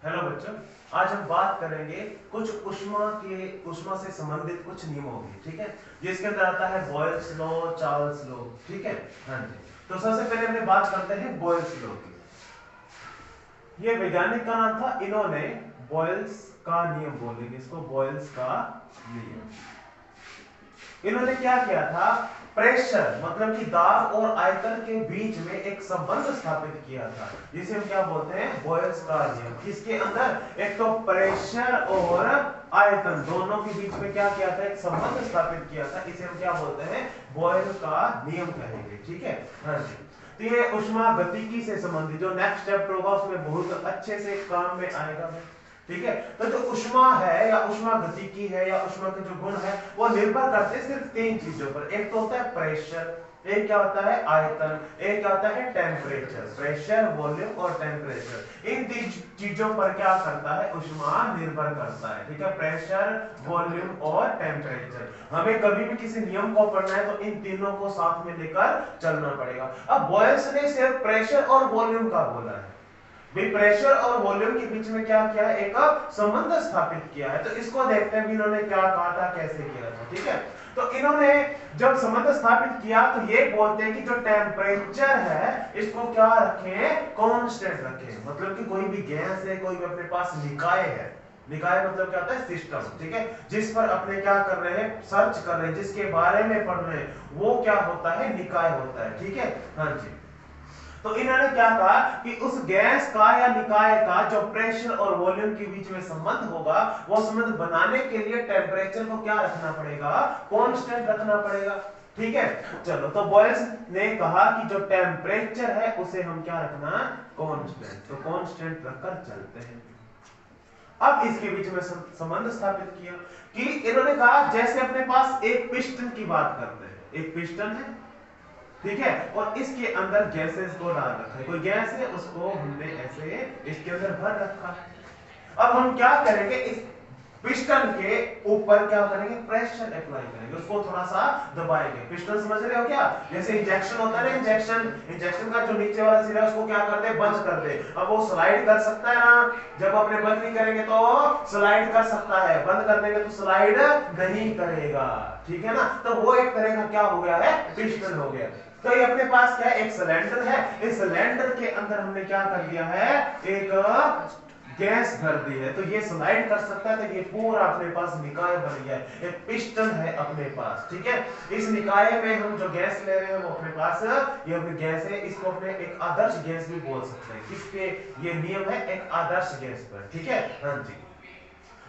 Hello बच्चों, आज हम बात करेंगे कुछ ऊष्मा से संबंधित कुछ नियमों की। ठीक है, जिसके अंदर आता है बॉयल्स लॉ, चार्ल्स लॉ। ठीक है, हाँ जी। तो सबसे पहले हमने बात करते हैं बॉयल्स लॉ की। ये वैज्ञानिक का नाम था, इन्होंने बॉयल्स का नियम बोलेंगे इसको, बॉयल्स का नियम। इन्होंने क्या किया था, प्रेशर मतलब कि दाब और आयतन के बीच में एक संबंध स्थापित किया था, जिसे हम क्या बोलते हैं, बॉयल्स का नियम। इसके अंदर एक तो प्रेशर और आयतन दोनों के बीच में क्या किया था, एक संबंध स्थापित किया था। इसे हम क्या बोलते हैं, बॉयल का नियम कहेंगे। ठीक है, हाँ जी। तो ये ऊष्मा गतिकी से संबंधित जो नेक्स्ट चैप्टर होगा उसमें बहुत अच्छे से काम में आएगा। ठीक है, तो जो ऊष्मा है या ऊष्मा गतिकी है या ऊष्मा के जो गुण है वो निर्भर करते हैं सिर्फ तीन चीजों पर। एक तो होता है प्रेशर, एक क्या होता है आयतन, एक क्या होता है टेम्परेचर। प्रेशर, वॉल्यूम और टेम्परेचर, इन तीन चीजों पर क्या करता है, ऊष्मा निर्भर करता है। ठीक है, प्रेशर, वॉल्यूम और टेम्परेचर। हमें कभी भी किसी नियम को पढ़ना है तो इन तीनों को साथ में लेकर चलना पड़ेगा। अब बॉयल्स ने सिर्फ प्रेशर और वॉल्यूम का बोला है, भी प्रेशर और वॉल्यूम के बीच में क्या किया है, एक संबंध स्थापित किया है। तो इसको देखते हैं भी इन्होंने क्या कहा था, कैसे किया था। ठीक है, तो इन्होंने जब संबंध स्थापित किया तो ये बोलते हैं कि जो टेम्परेचर है इसको क्या रखें, कांस्टेंट रखें। मतलब कि कोई भी गैस है, कोई भी अपने पास निकाय है, निकाय मतलब क्या होता है, सिस्टम। ठीक है, जिस पर अपने क्या कर रहे हैं, सर्च कर रहे हैं, जिसके बारे में पढ़ रहे हैं, वो क्या होता है, निकाय होता है। ठीक है, हाँ जी। तो इन्होंने क्या कहा कि उस गैस का या निकाय का जो प्रेशर और वॉल्यूम के बीच में संबंध होगा, वो संबंध बनाने के लिए टेम्परेचर को क्या रखना पड़ेगा, कांस्टेंट रखना पड़ेगा। ठीक है, चलो, तो बॉयल्स ने कहा कि जो टेम्परेचर है उसे हम क्या रखना, कांस्टेंट। तो कांस्टेंट रखकर चलते हैं। अब इसके बीच में संबंध स्थापित किया कि इन्होंने कहा जैसे अपने पास एक पिस्टन की बात करते हैं, एक पिस्टन है, ठीक है, और इसके अंदर गैसेस को डाल रखा है, कोई गैस है उसको हमने ऐसे इसके अंदर भर रखा। अब हम क्या करेंगे, इस पिस्टन के ऊपर क्या करेंगे, प्रेशर अप्लाई करेंगे, उसको थोड़ा सा दबाएंगे। पिस्टन समझ रहे हो क्या, जैसे इंजेक्शन होता है ना, इंजेक्शन का जो नीचे वाला सिरा है उसको क्या कर दे, बंद कर दे। अब वो स्लाइड कर सकता है ना, जब अपने बंद नहीं करेंगे तो स्लाइड कर सकता है, बंद कर देंगे तो स्लाइड नहीं करेगा। ठीक है ना, तो वो एक तरह का क्या हो गया है, पिस्टन हो गया। तो ये अपने पास क्या है, एक सिलेंडर है, इस सिलेंडर के अंदर हमने क्या कर दिया है, एक गैस भर दी है। तो ये स्लाइड कर सकता है, तो ये पूरा अपने पास निकाय बन गया है, एक पिस्टन है अपने पास। ठीक है, इस निकाय में हम जो गैस ले रहे हैं वो अपने पास ये अपनी गैस है, इसको अपने एक आदर्श गैस भी बोल सकते हैं। किसके ये नियम है, एक आदर्श गैस पर। ठीक है, हाँ जी,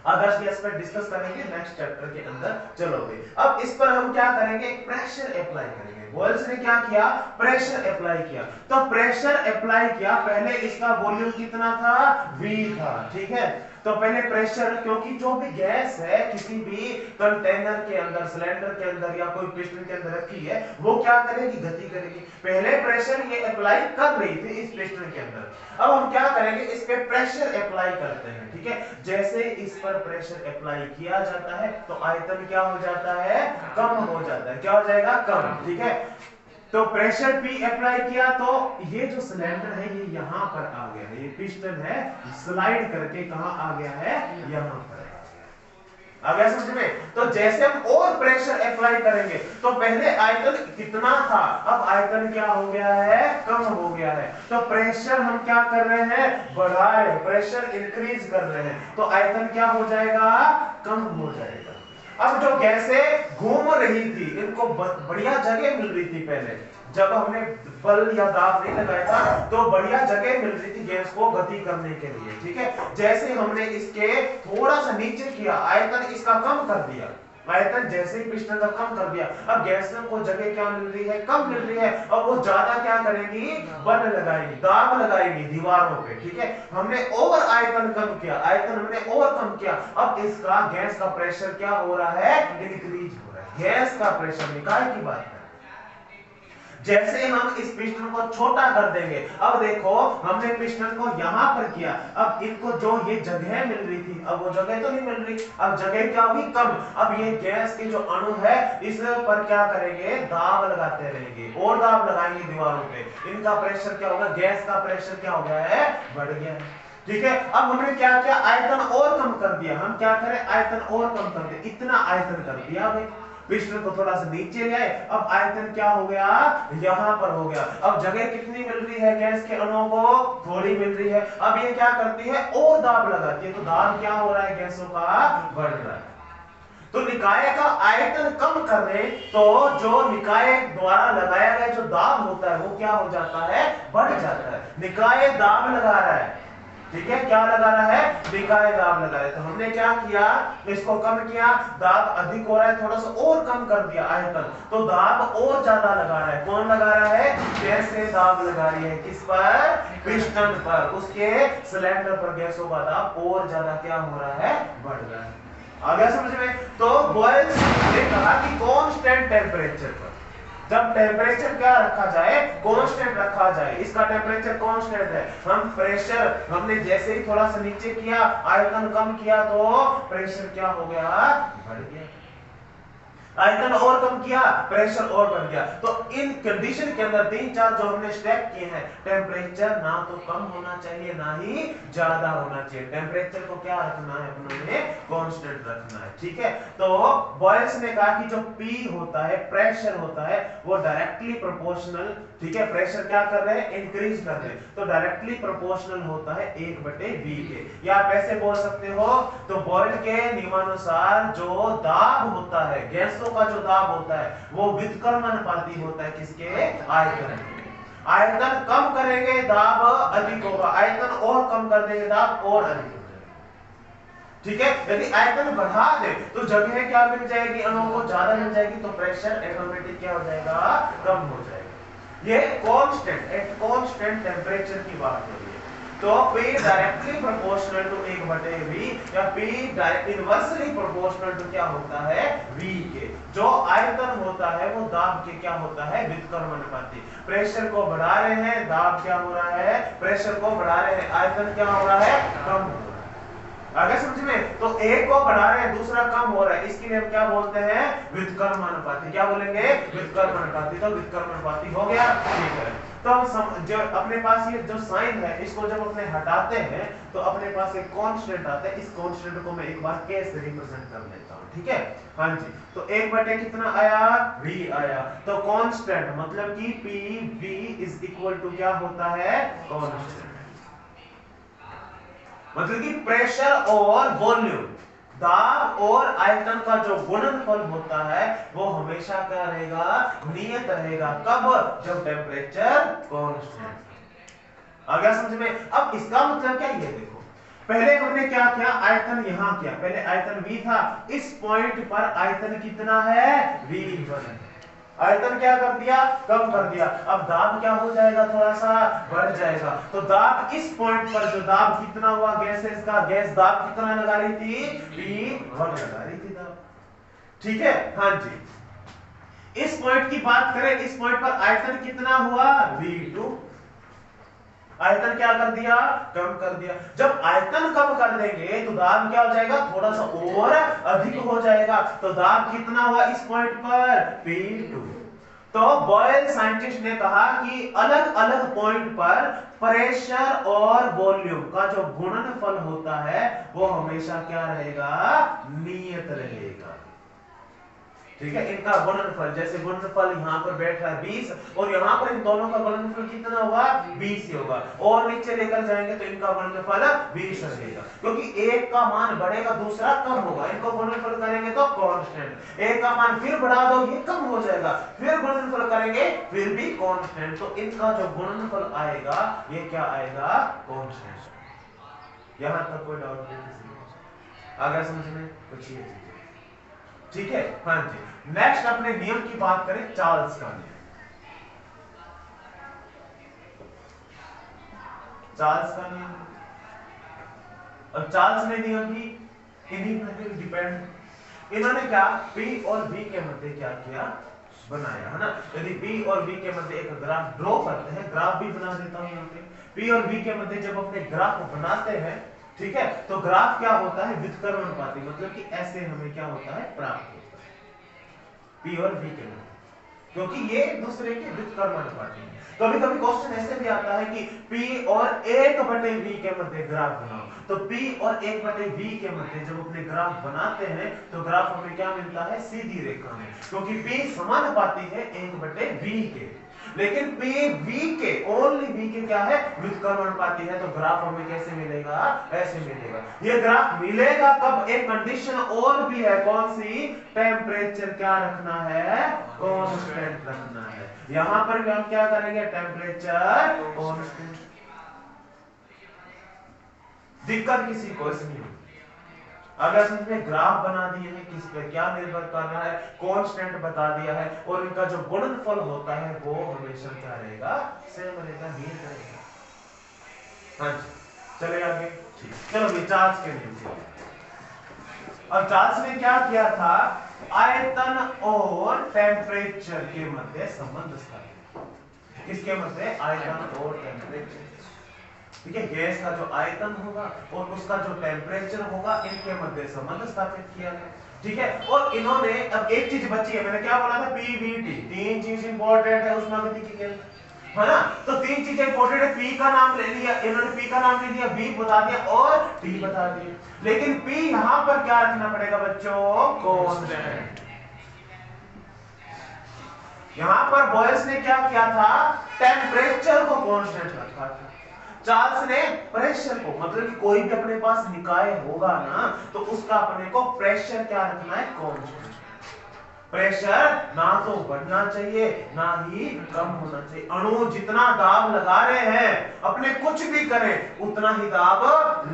आदर्श गैस पर डिस्कस करेंगे नेक्स्ट चैप्टर के अंदर। चलो भाई, अब इस पर हम क्या करेंगे, प्रेशर अप्लाई करेंगे। बॉयल्स ने क्या किया, प्रेशर अप्लाई किया। तो प्रेशर अप्लाई किया, पहले इसका वॉल्यूम कितना था, V था। ठीक है, तो पहले प्रेशर, क्योंकि जो भी गैस है किसी भी कंटेनर के अंदर, सिलेंडर के अंदर या कोई पिस्टन के अंदर रखी है, वो क्या करेगी, गति करेगी। पहले प्रेशर ये अप्लाई कर रही थी इस पिस्टन के अंदर, अब हम क्या करेंगे, इस पे प्रेशर अप्लाई करते हैं। ठीक है, जैसे इस पर प्रेशर अप्लाई किया जाता है तो आयतन क्या हो जाता है, कम हो जाता है। क्या हो जाएगा, कम। ठीक है, तो प्रेशर P अप्लाई किया तो ये जो सिलेंडर है ये यहां पर आ गया है, ये पिस्टन है, स्लाइड करके कहां आ गया है, यहां पर आ गया समझ में। तो जैसे हम और प्रेशर अप्लाई करेंगे तो पहले आयतन कितना था, अब आयतन क्या हो गया है, कम हो गया है। तो प्रेशर हम क्या कर रहे हैं, बढ़ाए, प्रेशर इंक्रीज कर रहे हैं, तो आयतन क्या हो जाएगा, कम हो जाएगा। अब जो गैसें घूम रही थी, इनको बढ़िया जगह मिल रही थी पहले, जब हमने बल या दाब नहीं लगाया था तो बढ़िया जगह मिल रही थी गैस को गति करने के लिए। ठीक है, जैसे हमने इसके थोड़ा सा नीचे किया, आयतन इसका कम कर दिया, आयतन जैसे ही पिस्टन का कम कर दिया, अब गैस को जगह क्या मिल रही है, कम मिल रही है। अब वो ज्यादा क्या करेंगी, बल लगाएंगी, दाब लगाएंगी दीवारों पे। ठीक है, हमने ओवर आयतन कम किया, आयतन हमने ओवर कम किया, अब इसका गैस का प्रेशर क्या हो रहा है, इंक्रीज हो रहा है। गैस का प्रेशर, निकाय की बात है। जैसे हम इस पिस्टन को छोटा कर देंगे, अब देखो हमने पिस्टन को यहां पर किया, अब इनको जो ये जगह मिल रही थी, अब वो जगह तो नहीं मिल रही, अब जगह क्या होगी, कम। अब ये गैस के जो अणु है इस पर क्या करेंगे, दाब लगाते रहेंगे, और दाब लगाएंगे दीवारों पे, इनका प्रेशर क्या होगा, गैस का प्रेशर क्या हो गया है, बढ़ गया है। ठीक है। अब हमने क्या किया, आयतन और कम कर दिया। हम क्या करें, आयतन और कम कर दिया, इतना आयतन कर दिया भाई, पिस्टन को थोड़ा सा नीचे ले आए। अब आयतन क्या हो गया, यहां पर हो गया। अब जगह कितनी मिल रही है गैस के अणुओं को, थोड़ी मिल रही है। अब ये क्या करती है, और दाब लगाती है, तो दाब क्या हो रहा है, गैसों का बढ़ रहा है। तो निकाय का आयतन कम कर रहे तो जो निकाय द्वारा लगाया गया जो दाब होता है वो क्या हो जाता है, बढ़ जाता है। निकाय दाब लगा रहा है, ठीक है, क्या लगा रहा है, निकाय दाब लगा रहा है। तो हमने क्या किया, इसको कम किया, दाब अधिक हो रहा है, थोड़ा सा और कम कर दिया आयतन, तो दाब और ज्यादा लगा रहा है। कौन लगा रहा है, गैसें दाब लगा रही है, किस पर, पिस्टन पर, उसके सिलेंडर पर गैसों का दाब और ज्यादा क्या हो रहा है, बढ़ रहा है। आ गया समझ में। तो बॉयल्स ने कहा कि कांस्टेंट टेम्परेचर पर, जब टेम्परेचर क्या रखा जाए, कांस्टेंट रखा जाए, इसका टेम्परेचर कांस्टेंट है। हम प्रेशर, हमने जैसे ही थोड़ा सा नीचे किया, आयतन कम किया, तो प्रेशर क्या हो गया, बढ़ गया। आयतन और कम किया, प्रेशर और बढ़ गया। तो इन कंडीशन के अंदर 3-4 जो हमने स्टेप किए हैं, टेम्परेचर ना तो कम होना चाहिए ना ही ज्यादा होना चाहिए। टेम्परेचर को क्या रखना है, अपने कांस्टेंट रखना है, ठीक है। तो बॉयल्स ने कहा कि जो P होता है, प्रेशर होता है, वो डायरेक्टली प्रोपोर्शनल, ठीक है, प्रेशर क्या कर रहे हैं, इंक्रीज कर रहे हैं, तो डायरेक्टली प्रोपोर्शनल होता है 1/V के। या आप ऐसे बोल सकते हो, तो बॉयल के नियमानुसार जो दाब होता है, गैसों का जो दाब होता है, वो व्युत्क्रमानुपाती होता है किसके, आयतन। आयतन कम करेंगे दाब अधिक होगा, आयतन और कम कर देंगे दाब और अधिक हो जाएगा, ठीक है। यदि आयतन बढ़ा दे तो जगह क्या मिल जाएगी, अणुओं को ज्यादा मिल जाएगी, तो प्रेशर ऑटोमेटिक क्या हो जाएगा, कम हो जाएगा। ये कांस्टेंट, एट कांस्टेंट टेम्परेचर की बात हो रही है। तो P directly proportional to 1/V या P इनवर्सली प्रोपोर्शनल टू क्या होता है, V के। जो आयतन होता है वो दाब के क्या होता है, व्युत्क्रमानुपाती। प्रेशर को बढ़ा रहे हैं, दाब क्या हो रहा है, प्रेशर को बढ़ा रहे हैं, आयतन क्या हो रहा है, कम हो रहा है। अगर समझ में, तो एक को बढ़ा रहे हैं, दूसरा कम हो रहा है, इसके लिए हम क्या बोलते हैं, व्युत्क्रमानुपाती। क्या बोलेंगे, व्युत्क्रमानुपाती। तो व्युत्क्रमानुपाती हो गया, ठीक है। तो हम जो अपने पास ये जो साइन है, इसको जब अपने हटाते हैं तो अपने पास एक कांस्टेंट आता है। इस कांस्टेंट को मैं एक बार के से रिप्रेजेंट कर लेता हूं, ठीक है। हाँ जी, तो 1/, कितना आया, V आया। तो कांस्टेंट मतलब कि PV इज इक्वल टू क्या होता है, कांस्टेंट, मतलब कि प्रेशर और वॉल्यूम, दाब और आयतन का जो गुणनफल होता है वो हमेशा क्या रहेगा, नियत रहेगा। कब, जब टेम्परेचर कांस्टेंट। आ गया समझ में। अब इसका मतलब क्या, ये देखो, पहले हमने क्या किया, आयतन यहां किया, पहले आयतन V था, इस पॉइंट पर आयतन कितना है, V1। आयतन क्या कर दिया, कम कर दिया। अब दाब क्या हो जाएगा, थोड़ा सा बढ़ जाएगा। तो दाब इस पॉइंट पर जो दाब कितना हुआ गैसेस का, गैस दाब कितना लगा रही थी, P1 लगा रही थी दाब, ठीक है। हाँ जी, इस पॉइंट की बात करें, इस पॉइंट पर आयतन कितना हुआ, V2। आयतन क्या कर दिया, कम कर दिया। जब आयतन कम कर देंगे तो दाब क्या हो जाएगा, थोड़ा सा और अधिक हो जाएगा। तो दाब कितना हुआ इस पॉइंट पर, P2। तो बॉयल साइंटिस्ट ने कहा कि अलग अलग पॉइंट पर प्रेशर और वॉल्यूम का जो गुणनफल होता है वो हमेशा क्या रहेगा, नियत रहेगा, ठीक है। इनका गुणनफल, जैसे गुणनफल यहाँ पर बैठ रहा है 20 और यहाँ पर इन दोनों का गुणनफल कितना होगा, 20 ही होगा। और नीचे लेकर जाएंगे तो इनका गुणनफल 20 रहेगा, क्योंकि एक का मान बढ़ेगा दूसरा कम होगा। इनको गुणनफल करेंगे तो कांस्टेंट, एक का मान फिर बढ़ा दो ये कम हो जाएगा, फिर गुणनफल करेंगे फिर भी कांस्टेंट। तो इनका जो गुणनफल आएगा ये क्या आएगा, कांस्टेंट। यहां तक कोई डाउट नहीं, अगर समझ में कुछ ये, ठीक है। हाँ जी, नेक्स्ट अपने नियम की बात करें, चार्ल्स का नियम। चार्ल्स का नियम, और चार्ल्स ने नियम भी इन्हीं पर डिपेंड, इन्होंने क्या P और V के मध्य क्या किया, बनाया, है ना। यदि P और V के मध्य एक ग्राफ ड्रॉ करते हैं, ग्राफ भी बना देता हूं यहाँ पे। P और V के मध्य जब अपने ग्राफ बनाते हैं, ठीक है, तो ग्राफ क्या होता है, व्युत्क्रमानुपाती, मतलब कि ऐसे हमें क्या होता है, प्राप्त होता है P और V के मध्य। क्योंकि ये एक दूसरे के व्युत्क्रमानुपाती है। कभी कभी क्वेश्चन ऐसे भी आता है कि P और 1/V के मध्य ग्राफ बनाओ, तो P और 1/V के मध्य जब अपने ग्राफ बनाते हैं तो ग्राफ हमें क्या मिलता है, सीधी रेखा में, क्योंकि P समानुपाती है 1/V के। लेकिन P V के, ओनली V के क्या है, व्युत्क्रमानुपाती है, तो ग्राफ हमें कैसे मिलेगा, ऐसे मिलेगा। ये ग्राफ मिलेगा कब, एक कंडीशन और भी है, कौन सी, टेम्परेचर क्या रखना है, कांस्टेंट रखना है। यहां पर भी हम क्या करेंगे, टेम्परेचर कांस्टेंट। दिक्कत किसी को इसमें, अगर हमने ग्राफ बना दिए हैं, किस पे क्या निर्भर कर रहा है, कांस्टेंट बता दिया है, और इनका जो गुणनफल होता है वो हमेशा क्या रहेगा, सेम रहेगा, नहीं रहेगा। हाँ जी, चले आगे। ठीक, चलो ये चार्ल्स के नियम से। अब चार्ल्स ने क्या किया था, आयतन और टेम्परेचर के मध्य संबंध स्थापित। किसके मध्य, आयतन और टेम्परेचर। ठीक है, गैस का जो आयतन होगा और उसका जो टेम्परेचर होगा, इनके मध्य संबंध स्थापित किया गया। ठीक है, और इन्होंने, अब एक चीज बची है, मैंने क्या बोला था, पीवीटी, तीन चीज इंपॉर्टेंट है उष्मागतिकी के, है ना, तो तीन चीजें इंपॉर्टेंट है। पी का नाम ले लिया इन्होंने, पी का नाम ले लिया, बी बता दिया और टी बता दिया। लेकिन पी यहां पर क्या रखना पड़ेगा बच्चों, कांस्टेंट। यहां पर बॉयल्स ने क्या किया था, टेम्परेचर को कांस्टेंट रखा था। चार्ल्स ने प्रेशर को, मतलब कि कोई भी अपने पास निकाय होगा ना, तो उसका अपने को प्रेशर क्या रखना है, कांस्टेंट। प्रेशर ना तो बढ़ना चाहिए ना ही कम होना चाहिए। अणु जितना दाब लगा रहे हैं, अपने कुछ भी करें उतना ही दाब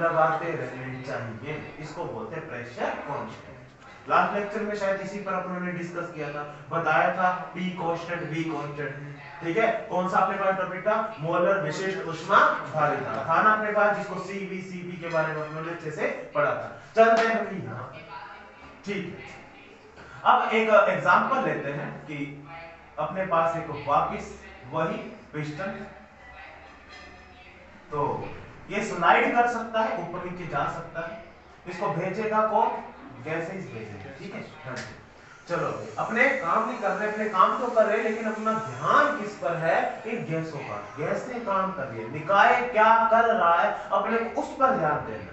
लगाते रहने चाहिए, इसको बोलते हैं प्रेशर कांस्टेंट। लास्ट लेक्चर में शायद इसी पर अपनों ने डिस्कस किया था, बताया था P कांस्टेंट, V कांस्टेंट। ठीक है, कौन सा अपने पास टॉपिक था, मोलर विशिष्ट ऊष्मा धारिता था ना अपने पास, जिसको CVCP के बारे में हमने अच्छे से पढ़ा था। चलते हैं हम यहां, ठीक है। अब एक एग्जांपल लेते हैं कि अपने पास एक वापस वही पिस्टन, तो ये स्लाइड कर सकता है, ऊपर नीचे जा सकता है, इसको भेजेगा कौन, गैसेज भेजेगा। ठीक है, हाँ जी। चलो अपने काम नहीं कर रहे, अपने काम तो कर रहे, लेकिन अपना ध्यान किस पर है, इन गैसों का, गैस ने काम कर रही है, निकाय क्या कर रहा है, अपने उस पर ध्यान देना।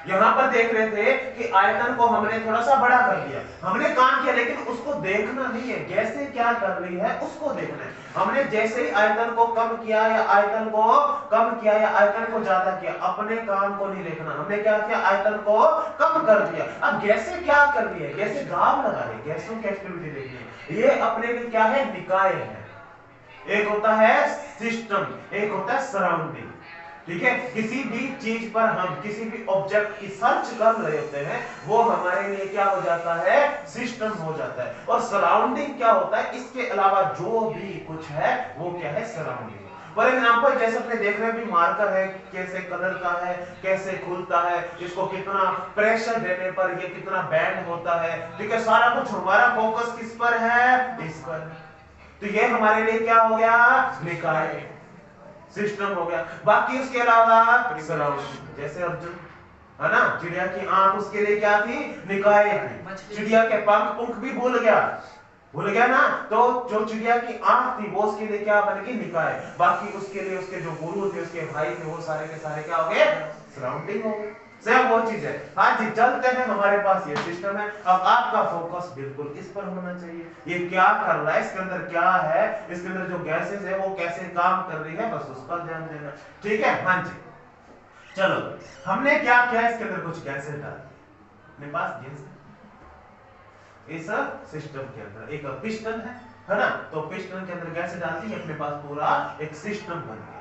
यहां पर देख रहे थे कि आयतन को हमने थोड़ा सा बड़ा कर दिया, हमने काम किया, लेकिन उसको देखना नहीं है, गैसें क्या कर रही है उसको देखना है। हमने जैसे ही आयतन को कम किया या आयतन को कम किया या आयतन को ज्यादा किया, अपने काम को नहीं देखना, हमने क्या किया, आयतन को कम कर दिया। अब गैसें क्या कर रही है, गैसें दाब लगा रही है, गैसों की एक्टिविटी देखनी है। ये अपने लिए क्या है, निकाय है। एक होता है सिस्टम, एक होता है सराउंडिंग। ठीक है, किसी भी चीज पर हम किसी भी ऑब्जेक्ट की सर्च कर रहे होते हैं, वो हमारे लिए क्या हो जाता है, सिस्टम हो जाता है। और सराउंडिंग क्या होता है, इसके अलावा जो भी कुछ है वो क्या है, सराउंडिंग। फॉर एग्जाम्पल जैसे अपने देख रहे हैं भी मार्कर है, कैसे कलर का है, कैसे खुलता है, इसको कितना प्रेशर देने पर ये कितना बैंड होता है। ठीक है, सारा कुछ हमारा फोकस किस पर है, इस पर। तो ये हमारे लिए क्या हो गया, निकाय, सिस्टम हो गया। बाकी उसके अलावा सराउंडिंग, जैसे अर्जुन है ना, चिड़िया की आंख उसके लिए क्या थी, निकाय थी। चिड़िया के पंख भी भूल गया ना, तो जो चिड़िया की आंख थी वो उसके लिए क्या बन गई, निकाय। बाकी उसके लिए उसके जो गुरु थे, उसके भाई थे, वो सारे के सारे क्या हो गए, सराउंडिंग हो गए। सब वो चीज है। हाँ जी, चलते हैं, हमारे पास ये सिस्टम है। अब आपका फोकस बिल्कुल इस पर होना चाहिए, ये क्या कर रहा है, इसके अंदर क्या है, इसके अंदर जो गैसेस है वो कैसे काम कर रही है, बस उस पर ध्यान देना। ठीक है, हाँ जी। चलो हमने क्या किया, इसके अंदर कुछ गैसेस डाल अपने पास गैस इस सिस्टम के अंदर एक पिस्टन है ना, तो पिस्टन के अंदर गैसेस डालती है, अपने पास पूरा एक सिस्टम बन गया।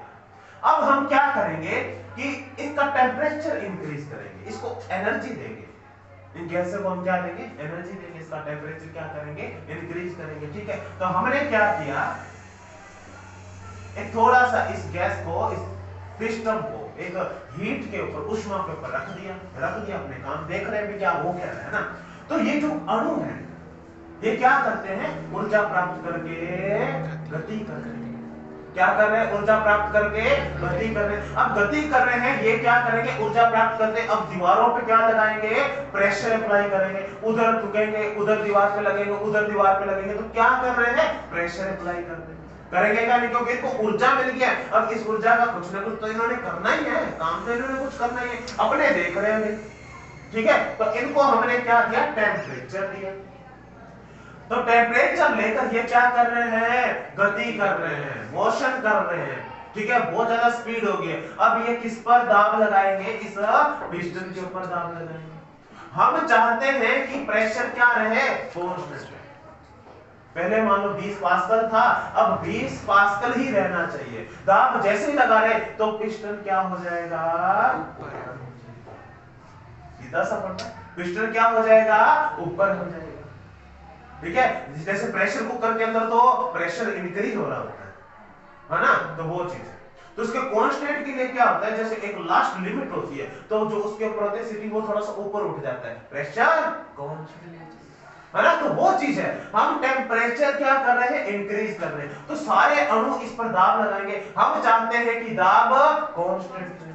अब हम क्या करेंगे कि इसका टेम्परेचर इंक्रीज करेंगे, इसको एनर्जी देंगे, इन गैसों को हम क्या देंगे, एनर्जी देंगे, इसका टेम्परेचर क्या करेंगे, इंक्रीज करेंगे। ठीक है, तो हमने क्या किया, एक थोड़ा सा इस गैस को, इस सिस्टम को एक हीट के ऊपर, उष्मा के ऊपर रख दिया, अपने काम देख रहे हैं क्या वो कह रहा है ना। तो ये जो अणु है ये क्या करते हैं, ऊर्जा प्राप्त करके गति करते हैं। क्या कर रहे हैं, ऊर्जा प्राप्त करके गति कर रहे हैं। अब गति कर रहे हैं, ये क्या करेंगे, ऊर्जा प्राप्त करते हैं। अब दीवारों पे क्या लगाएंगे, प्रेशर अप्लाई करेंगे, उधर ठुकेंगे, उधर दीवार पे लगेंगे, उधर दीवार पे लगेंगे, तो क्या कर रहे हैं, प्रेशर अप्लाई कर रहे हैं। करेंगे क्या, नहीं, क्योंकि इनको ऊर्जा मिल गया। अब इस ऊर्जा का कुछ ना कुछ तो इन्होंने करना ही है, काम तो इन्होंने कुछ करना ही है, अपने देख रहे हैं, ठीक है। तो इनको हमने क्या दिया, टेम्परेचर दिया। तो टेम्परेचर लेकर ये क्या कर रहे हैं, गति कर रहे हैं, मोशन कर रहे हैं, ठीक है, बहुत ज्यादा स्पीड हो गई है। अब ये किस पर दाब लगाएंगे, इस पिस्टन के ऊपर दाब लगाएंगे। हम चाहते हैं कि प्रेशर क्या रहे, कांस्टेंट। पहले मान लो 20 पास्कल था, अब 20 पास्कल ही रहना चाहिए। दाब जैसे ही लगा रहे तो पिस्टन क्या हो जाएगा, सीधा सा पड़ता, पिस्टन क्या हो जाएगा, ऊपर हो जाएगा, ठीक है। जैसे प्रेशर कुकर के अंदर तो प्रेशर इंक्रीज हो रहा होता है ना, तो वो चीज है। तो उसके कांस्टेंट के लिए क्या होता है, जैसे एक लास्ट लिमिट होती है, तो जो उसके ऊपर होता है सिटी वो थोड़ा सा ऊपर उठ जाता है, प्रेशर कांस्टेंट, है ना। तो वो चीज है, हम टेम्परेचर क्या कर रहे हैं, इंक्रीज कर रहे हैं। तो सारे अणु इस पर दाब लगाएंगे। हम चाहते हैं कि दाब कांस्टेंट,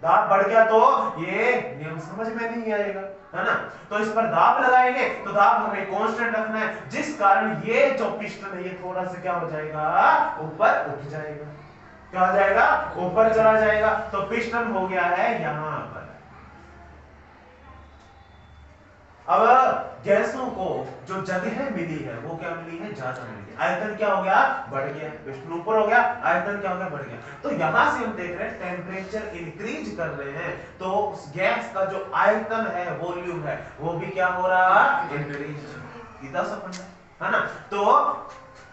दाब बढ़ गया तो ये नियम समझ में नहीं आएगा, है ना। तो इस पर दाब लगाएंगे, तो दाब हमें कांस्टेंट रखना है, जिस कारण ये जो पिस्टन है ये थोड़ा सा क्या हो जाएगा, ऊपर उठ जाएगा, क्या हो जाएगा, ऊपर चला जाएगा। तो पिस्टन हो गया है यहां पर। अब गैसों को जो जगह मिली है वो क्या मिली है, ज्यादा मिली है, आयतन क्या हो गया, बढ़ गया, पिस्टन ऊपर हो गया, आयतन क्या हो गया, बढ़ गया। तो यहां से हम देख रहे हैं टेम्परेचर इंक्रीज कर रहे हैं, तो उस गैस का जो आयतन है, वॉल्यूम है, वो भी क्या हो रहा है, इंक्रीज, सीधा सा है ना। तो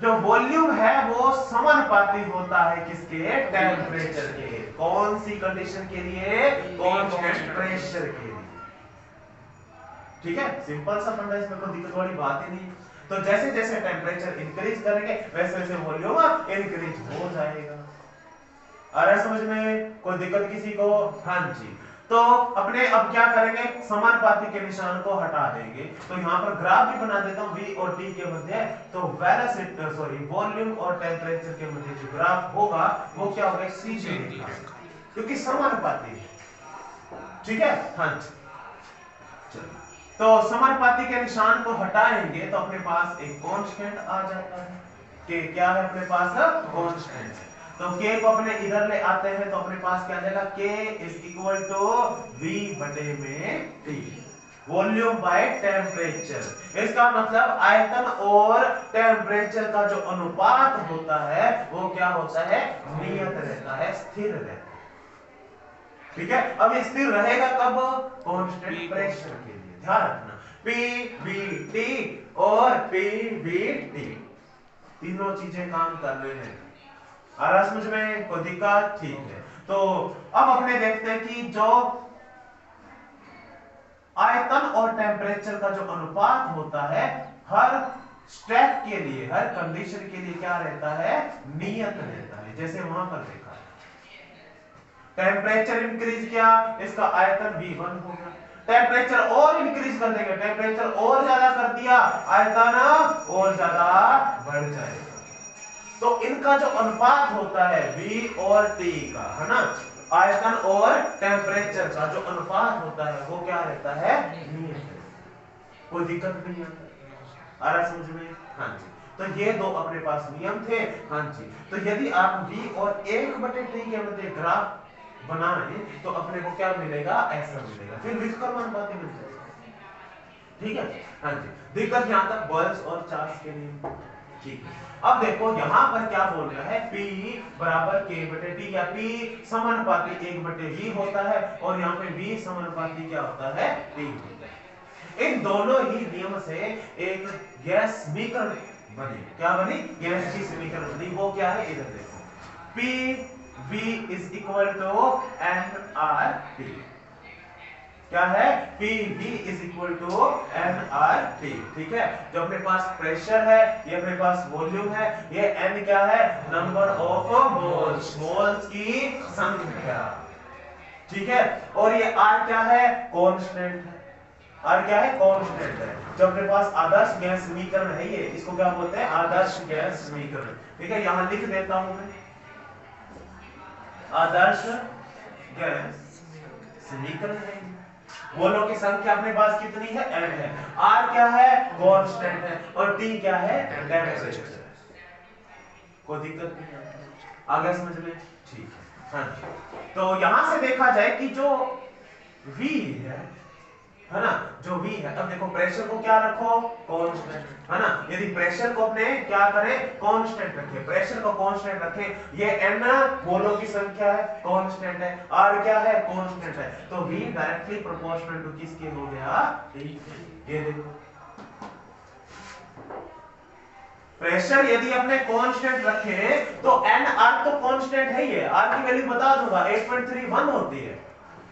जो वॉल्यूम है वो समानुपाती होता है किसके, टेम्परेचर के। कौन सी कंडीशन के लिए, कांस्टेंट प्रेशर के लिए, ठीक है। सिंपल सा फंडा, इसमें कोई दिक्कत वाली बात ही नहीं। तो जैसे जैसे टेम्परेचर इंक्रीज करेंगे वैसे वैसे वॉल्यूम इंक्रीज हो जाएगा। आ रहा है समझ में, कोई दिक्कत किसी को, हाँ जी। तो अपने अब क्या करेंगे, समानुपाती के निशान को हटा देंगे। तो यहाँ पर ग्राफ भी बना देता हूँ, V और T के मध्य, तो वेलोसिटी सॉरी वॉल्यूम और टेम्परेचर के मध्य जो ग्राफ होगा वो क्या होगा, सीधी रेखा, क्योंकि समानुपाती है, ठीक है, हाँ जी। चलिए, तो समानुपाती के निशान को हटाएंगे तो अपने पास एक कांस्टेंट आ जाता है, कि क्या है अपने पास, कांस्टेंट। तो k को अपने इधर ले आते हैं तो अपने पास क्या आ जाएगा, k is equal to v बटे में t, वॉल्यूम बाय टेम्परेचर। इसका मतलब आयतन और टेम्परेचर का जो अनुपात होता है वो क्या होता है, नियत रहता है, स्थिर रहता है, ठीक है। अब ये स्थिर रहेगा कब, कांस्टेंट प्रेशर के लिए, ध्यान रखना। PVT और PVT तीनों चीजें काम कर रहे हैं, आ रहा समझ में, कोई दिक्कत, ठीक है। तो अब अपने देखते हैं कि जो आयतन और टेम्परेचर का जो अनुपात होता है हर स्टेप के लिए, हर कंडीशन के लिए क्या रहता है, नियत रहता है। जैसे वहां पर देखा, टेम्परेचर इंक्रीज किया, इसका आयतन V1 हो गया, टेम्परेचर और इंक्रीज कर देंगे, टेम्परेचर और ज्यादा कर दिया, आयतन और ज्यादा बढ़ जाएगा। तो इनका जो अनुपात होता है V और T का, है ना, आयतन और टेम्परेचर का जो अनुपात होता है वो क्या रहता है, नियत, कोई दिक्कत नहीं आता, आ रहा समझ में, हाँ जी। तो ये दो अपने पास नियम थे, हाँ जी। तो यदि आप V और 1/T के मध्य ग्राफ बनाए तो अपने को क्या मिलेगा, ऐसा मिलेगा, फिर व्युत्क्रम अनुपात मिल जाएगा, ठीक है, हाँ जी। दिक्कत यहां तक बॉयल्स और चार्ल्स के नियम, ठीक है। अब देखो यहां पर क्या बोल रहा है, P बराबर K/T, या P समानुपाती 1/V होता है, और यहाँ पे V समानुपाती क्या होता है, T होता है। इन दोनों ही नियम से एक गैस समीकरण बनी, क्या बनी, गैस की समीकरण बनी, वो क्या है, इधर देखो, PV is equal to nRT, क्या है, PV is equal to nRT, ठीक है। जो अपने पास प्रेशर है, ये अपने पास वॉल्यूम है, ये n क्या है, नंबर ऑफ मोल्स, मोल्स की संख्या, ठीक है। और ये R क्या है, कांस्टेंट है, R क्या है, कांस्टेंट है। जो अपने पास आदर्श गैस समीकरण है, ये इसको क्या बोलते हैं, आदर्श गैस समीकरण, ठीक है। यहां लिख देता हूं मैं, आदर्श गैस समीकरण है। मोलों की संख्या अपने पास कितनी है? n है। r क्या है? कांस्टेंट है। और t क्या है? टेम्परेचर। कोई दिक्कत नहीं है? आ गया समझ में? ठीक है। हाँ जी। तो यहां से देखा जाए कि जो v है ना, जो v है, अब देखो प्रेशर को क्या रखो? कांस्टेंट, है ना। यदि प्रेशर को अपने क्या करें? कांस्टेंट रखें, प्रेशर को कांस्टेंट रखें, ये n मोलों की संख्या है, कांस्टेंट है, r क्या है? कांस्टेंट है, तो v डायरेक्टली प्रोपोर्शनल टू किसके हो गया? ये देखो, प्रेशर यदि अपने कांस्टेंट रखें तो n r तो कांस्टेंट है ही है, r की वैल्यू बता दूंगा 8.31 होती है,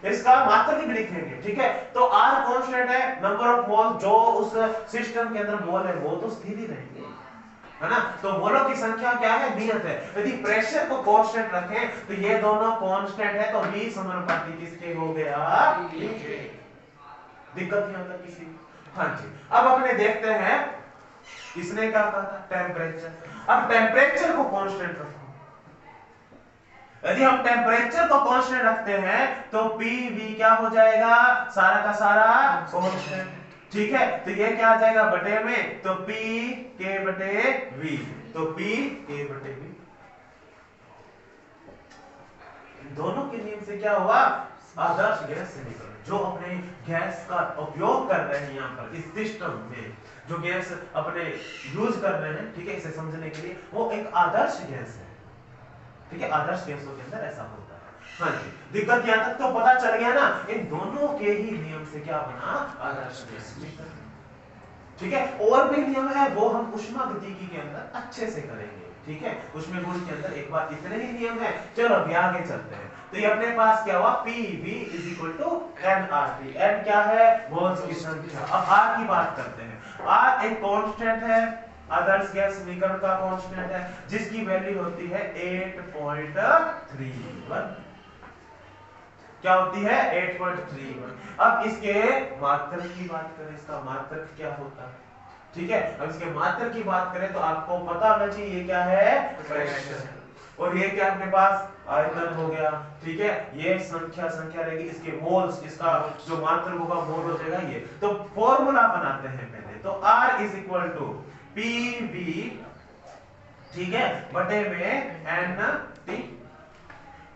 इसका मात्रक भी लिखेंगे, ठीक है। तो r कांस्टेंट है, नंबर ऑफ मोल जो उस सिस्टम के अंदर मोल है वो तो स्थिर ही रहेंगे, है ना। तो मोलों की संख्या क्या है? नियत है। यदि प्रेशर को कांस्टेंट रखें तो ये दोनों कांस्टेंट है, तो v समानुपाती किसके हो गया? दिक्कत नहीं होता किसी? हाँ जी। अब अपने देखते हैं इसने क्या कहा था? टेम्परेचर। अब टेम्परेचर को कांस्टेंट रखो, यदि हम टेम्परेचर को कांस्टेंट रखते हैं तो PV क्या हो जाएगा? सारा का सारा कांस्टेंट, ठीक है। तो ये क्या आ जाएगा बटे में? तो P K बटे V, तो P K बटे V। दोनों के नियम से क्या हुआ? आदर्श गैस समीकरण। जो अपने गैस का उपयोग कर रहे हैं यहाँ पर इस सिस्टम में, जो गैस अपने यूज कर रहे हैं, ठीक है, इसे समझने के लिए, वो एक आदर्श गैस है, ठीक है। आदर्श गैसों के अंदर ऐसा होता है। हाँ जी, दिक्कत यहाँ तक तो पता चल गया ना, इन दोनों के ही नियम से क्या बना? आदर्श गैस समीकरण, ठीक है। और भी नियम है वो हम ऊष्मागतिकी के अंदर अच्छे से करेंगे, ठीक है। ऊष्मीय गुण के अंदर एक बार इतने ही नियम है। चलो अभी आगे चलते हैं। तो ये अपने पास क्या हुआ? PV = nRT। n क्या है? मोल्स की संख्या। अब R की बात करते हैं। R एक कांस्टेंट है, आदर्श गैस समीकरण का कांस्टेंट है, जिसकी वैल्यू होती है 8.31। क्या होती है? 8.31। अब इसके मात्रक की बात करें, इसका मात्रक क्या होता है, ठीक है। अब इसके मात्रक की बात करें तो आपको पता होना चाहिए ये क्या है? प्रेशर। और ये क्या अपने पास? आयतन हो गया, ठीक है। ये संख्या रहेगी, इसके मोल्स, इसका जो मात्रक होगा मोल हो जाएगा ये। तो फॉर्मूला बनाते हैं पहले। तो R = PV, ठीक है, बटे में NT।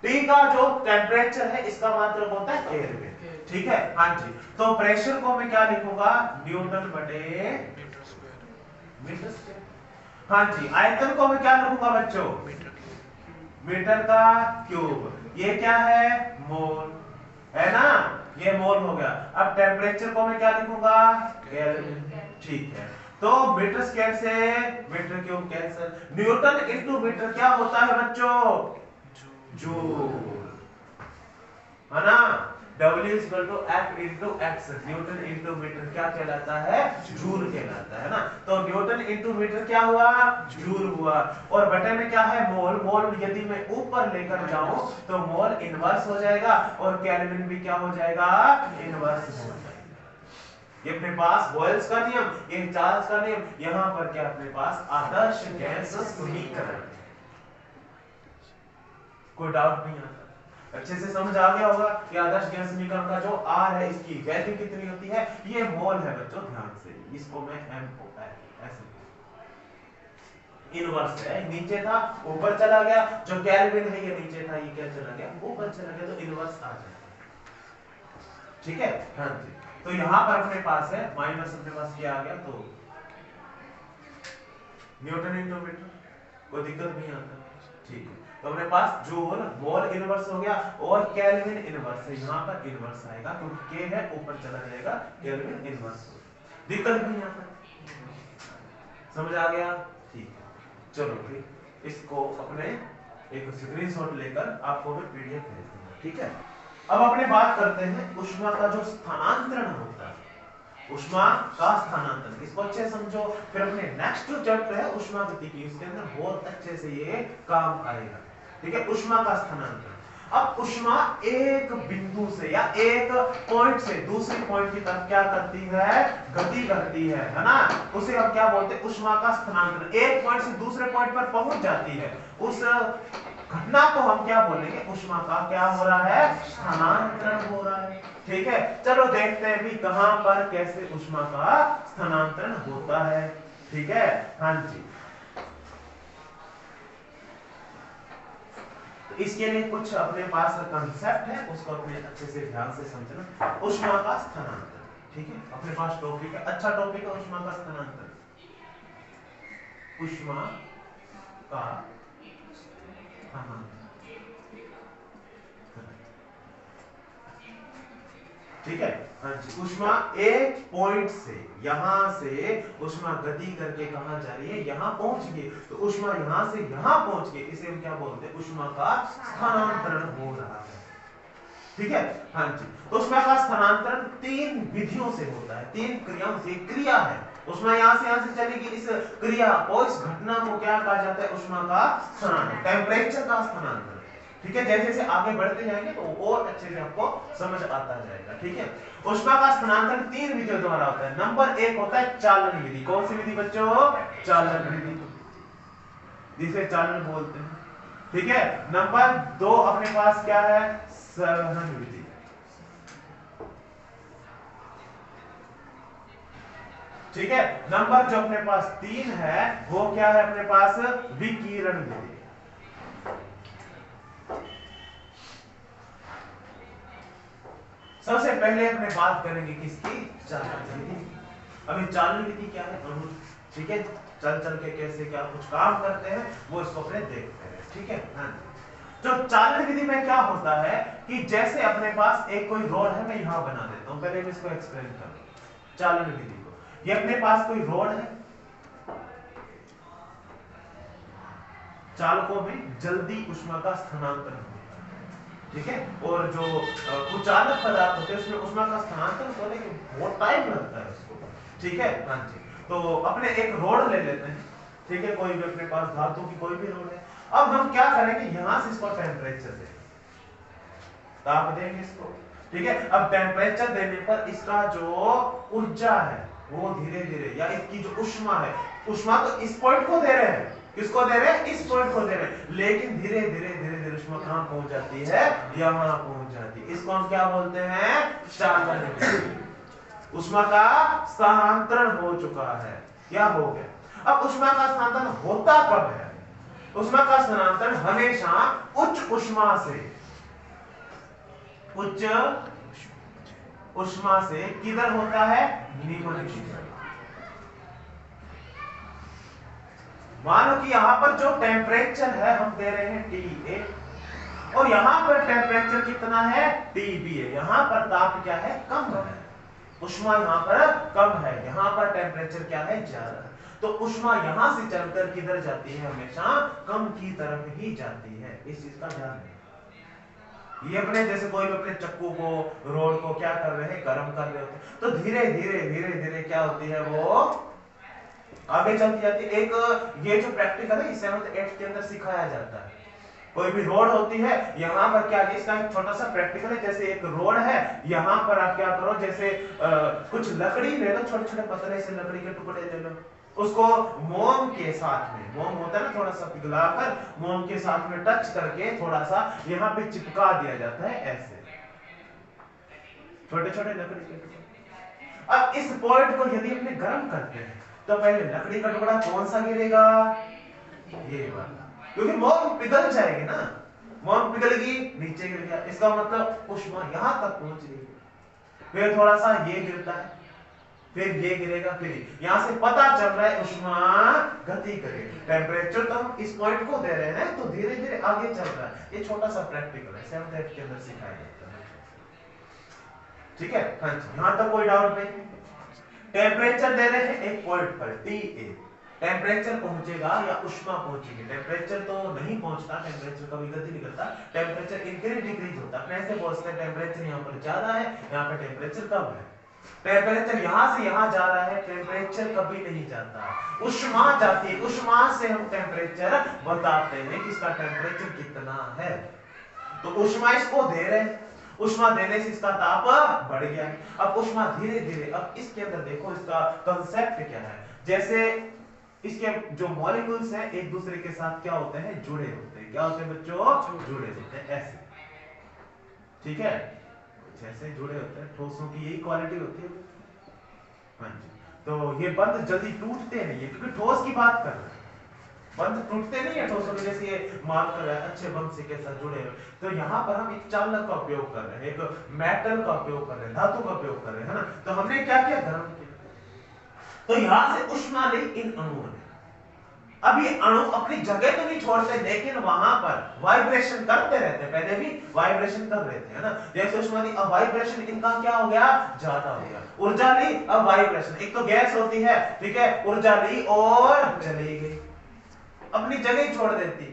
T का जो टेम्परेचर है इसका मात्रक होता है केल्विन, ठीक है। हाँ जी। तो प्रेशर को मैं क्या लिखूंगा? न्यूटन बटे मीटर स्क्वायर। हाँ जी। आयतन को मैं क्या लिखूंगा बच्चों? मीटर का क्यूब। ये क्या है? मोल, है ना, ये मोल हो गया। अब टेम्परेचर को मैं क्या लिखूंगा? केल्विन, ठीक है। तो मीटर स्क्वायर से metre cube cancel. Newton into metre क्या होता है बच्चों? जूल, है ना। W = F × X। Newton into metre क्या कहलाता है? जूल कहलाता है ना। तो न्यूटन इनटू मीटर क्या हुआ? जूल हुआ। और बटे में क्या है? मोल। मोल यदि मैं ऊपर लेकर जाऊं तो मोल इनवर्स हो जाएगा, और केल्विन भी क्या हो जाएगा? इनवर्स हो जाएगा। ये अपने पास बॉयल्स का नियम, ये चार्ल्स का नियम, यहां पर क्या अपने पास? आदर्श गैस समीकरण। कोई डाउट नहीं आता? अच्छे से समझ आ गया होगा कि आदर्श गैस समीकरण का जो R है इसकी वैल्यू कितनी होती है? ये मोल है बच्चों, ध्यान से। इसको मैं MO ऐसे इनवर्स है, नीचे था ऊपर चला गया, जो केल्विन है ये नीचे था, ये क्या चला गया? ऊपर चला गया, तो इनवर्स आ जाएगा, ठीक है। हाँ जी। तो यहां पर अपने पास है माइनस, अपने पास क्या आ गया? तो न्यूटन इनटू मीटर, कोई दिक्कत नहीं आता, ठीक है। तो अपने पास जूल, मोल इनवर्स हो गया, और केल्विन इनवर्स है, यहां पर इनवर्स आएगा क्योंकि K है ऊपर चला जाएगा, केल्विन इनवर्स। दिक्कत नहीं आता? समझ आ गया? ठीक है। चलो भाई इसको अपने एक स्क्रीनशॉट लेकर आपको मैं PDF भेज दूंगा, ठीक है। अब अपने बात करते हैं ऊष्मा का जो स्थानांतरण होता है, ऊष्मा का स्थानांतरण, इसको अच्छे से समझो। फिर अपने नेक्स्ट जो चैप्टर है ऊष्मागतिकी, उसके अंदर बहुत अच्छे से ये काम आएगा, ठीक है। ऊष्मा का स्थानांतरण। अब ऊष्मा एक बिंदु से या एक पॉइंट से दूसरे पॉइंट की तरफ क्या करती है? गति करती है ना। उसे हम क्या बोलते हैं? ऊष्मा का स्थानांतरण। एक पॉइंट से दूसरे पॉइंट पर पहुंच जाती है, उस घटना को हम क्या बोलेंगे, उष्मा का क्या हो रहा है, स्थानांतरण हो रहा है। ठीक है, चलो देखते हैं भी कहां पर कैसे उष्मा का स्थानांतरण होता है। ठीक है, हाँ जी। तो इसके लिए कुछ अपने पास कंसेप्ट है, उसको अपने अच्छे से ध्यान से समझना। उष्मा का स्थानांतरण, ठीक है, अपने पास टॉपिक है, अच्छा टॉपिक है उष्मा का स्थानांतरण। उष्मा का स्थानांतरण, ठीक है, हाँ जी। उष्मा एक पॉइंट से, यहां से उष्मा गति करके कहां जा रही है, यहां पहुंच गई, तो उष्मा यहां से यहां पहुंच गई, इसे हम क्या बोलते हैं, उष्मा का स्थानांतरण हो रहा है। ठीक है, हाँ जी। तो उष्मा का स्थानांतरण तीन विधियों से होता है, तीन क्रियाओं से, क्रिया है। उष्मा यहां से चलेगी, इस क्रिया को, इस घटना को क्या कहा जाता है, उष्मा का स्थानांतरण, टेम्परेचर का स्थानांतरण। ठीक है, जैसे जैसे आगे बढ़ते जाएंगे तो और अच्छे से आपको समझ आता जाएगा। ठीक है, उष्मा का स्थानांतरण तीन विधियों द्वारा होता है। नंबर एक होता है चालन विधि। कौन सी विधि बच्चों, चालन विधि, जिसे चालन बोलते हैं। ठीक है, नंबर दो अपने पास क्या है, संवहन विधि। ठीक है, नंबर जो अपने पास तीन है वो क्या है अपने पास, विकिरण विधि। सबसे पहले अपने बात करेंगे किसकी, चालन विधि। अभी चालन विधि क्या है, ठीक है, चल चल के कैसे क्या कुछ काम करते हैं वो इसको अपने देखते हैं। ठीक है, हाँ। तो चालन विधि में क्या होता है कि जैसे अपने पास एक कोई रोड है, मैं यहां बना देता हूं, पहले मैं इसको एक्सप्लेन करूं चालन विधि को। ये अपने पास कोई रोड है, चालकों में जल्दी उष्मा का स्थानांतरण होता है। ठीक है, और जो कुचालक पदार्थ होते हैं उसमें उष्मा का स्थानांतरण होने के बहुत टाइम लगता है उसको। ठीक है, हाँ जी। तो अपने एक रोड ले लेते हैं, ठीक है, कोई भी अपने पास धातु की कोई भी रोड है। अब हम क्या करेंगे, यहां से इसको टेम्परेचर देंगे, ताप देंगे इसको। ठीक है, अब टेम्परेचर देने पर इसका जो ऊर्जा है वो धीरे धीरे, या इसकी जो उष्मा है, उष्मा तो इस पॉइंट को दे रहे हैं, किसको दे रहे हैं, इस पॉइंट को दे रहे हैं, लेकिन धीरे धीरे धीरे धीरे उष्मा कहां पहुंच जाती है, यहां पहुंच जाती है। इसको हम क्या बोलते हैं, चालन विधि। उष्मा का स्थानांतरण हो चुका है, क्या हो गया। अब उष्मा का स्थानांतरण होता कब है, उष्मा का स्थानांतरण हमेशा उच्च उष्मा से, उच्च उष्मा से किधर होता है, निम्न उष्मा। मानो कि यहां पर जो टेम्परेचर है हम दे रहे हैं TA, और यहां पर टेम्परेचर कितना है, TB है। यहां पर ताप क्या है, कम है, उष्मा यहां पर कम है, यहां पर टेम्परेचर क्या है, ज्यादा है। तो उष्मा यहां से चलकर किधर जाती है, हमेशा कम की तरफ ही जाती है। इस चीज का ध्यान रखें। ये अपने जैसे कोई भी अपने चक्कू को, रोड को क्या कर रहे हैं, गर्म कर रहे होते हैं, तो धीरे धीरे धीरे धीरे क्या होती है, वो आगे चलती जाती है। एक ये जो प्रैक्टिकल है, 7th 8th के अंदर सिखाया जाता है। कोई भी रोड होती है, यहाँ पर क्या, इसका एक छोटा सा प्रैक्टिकल है, जैसे एक रोड है, यहाँ पर आप क्या करो, जैसे कुछ लकड़ी ले लो, छोटे छोटे पतले से लकड़ी के टुकड़े ले लो, उसको मोम के साथ में, मोम होता है ना, थोड़ा सा पिघलाकर मोम के साथ में टच करके थोड़ा सा यहाँ पे चिपका दिया जाता है, ऐसे छोटे छोटे लकड़ी के टुकड़े। अब इस पॉइंट को यदि अपने गर्म करते हैं तो पहले लकड़ी का टुकड़ा कौन सा गिरेगा, ये वाला, क्योंकि मोम पिघल जाएगी ना, मोम पिघलेगी, नीचे गिर गया, इसका मतलब उष्मा यहां तक पहुंच गई। फिर थोड़ा सा ये गिरता है, फिर ये गिरेगा, फिर यहां से पता चल रहा है उष्मा गति करेगी। टेम्परेचर तो हम इस पॉइंट को दे रहे हैं, तो धीरे धीरे आगे चल रहा है। ये छोटा सा प्रैक्टिकल है, 7th 8th के अंदर सिखाया जाता है। ठीक है, हाँ जी, यहां तक कोई डाउट नहीं। टेम्परेचर दे रहे हैं एक पॉइंट पर TA, टेम्परेचर पहुंचेगा या उष्मा पहुंचेगी, टेम्परेचर तो नहीं पहुंचता, टेम्परेचर कभी गति नहीं करता, टेम्परेचर इंक्रीज डिक्रीज होता है। अपने ऐसे बोलते हैं टेम्परेचर यहाँ पर ज्यादा है, यहाँ पर टेम्परेचर कम है। टेम्परेचर यहां से यहां जा रहा है, टेम्परेचर कभी नहीं जाता, उष्मा जाती है। उष्मा से हम टेम्परेचर बताते हैं कि इसका टेम्परेचर कितना है। तो उष्मा इसको दे रहे हैं, उष्मा देने से इसका ताप बढ़ गया। अब उष्मा धीरे धीरे, अब इसके अंदर देखो इसका कंसेप्ट क्या है, जैसे इसके जो मॉलिक्यूल्स हैं एक दूसरे के साथ क्या होते हैं, जुड़े होते हैं। होते हैं। क्या होते हैं बच्चों? जुड़े होते हैं ऐसे, ठीक है, कुछ ऐसे जुड़े होते हैं। ठोसों की यही क्वालिटी होती है। हाँ जी, तो ये बंध जल्दी टूटते नहीं है, क्योंकि ठोस की बात कर रहे हैं। बंध टूटते नहीं है ठोसों में, जैसे ये मान कर रहा है अच्छे बंध से के साथ जुड़े हुए। तो यहाँ पर हम एक चालक का उपयोग कर रहे हैं, एक मेटल का उपयोग कर रहे हैं, धातु का उपयोग कर रहे हैं, है ना। तो हमने क्या किया? गर्म किया। तो यहां से ऊष्मा ली इन अणुओं ने। अब ये अणु अपनी जगह तो नहीं छोड़ते, लेकिन वहां पर वाइब्रेशन करते रहते हैं। पहले भी वाइब्रेशन कर रहे थे, है ना। जैसे ऊष्मा दी, अब वाइब्रेशन इनका क्या हो गया? ज्यादा हो गया। ऊर्जा ली, अब वाइब्रेशन। एक तो गैस होती है, ठीक है, ऊर्जा ली और चली गई, अपनी जगह छोड़ देती।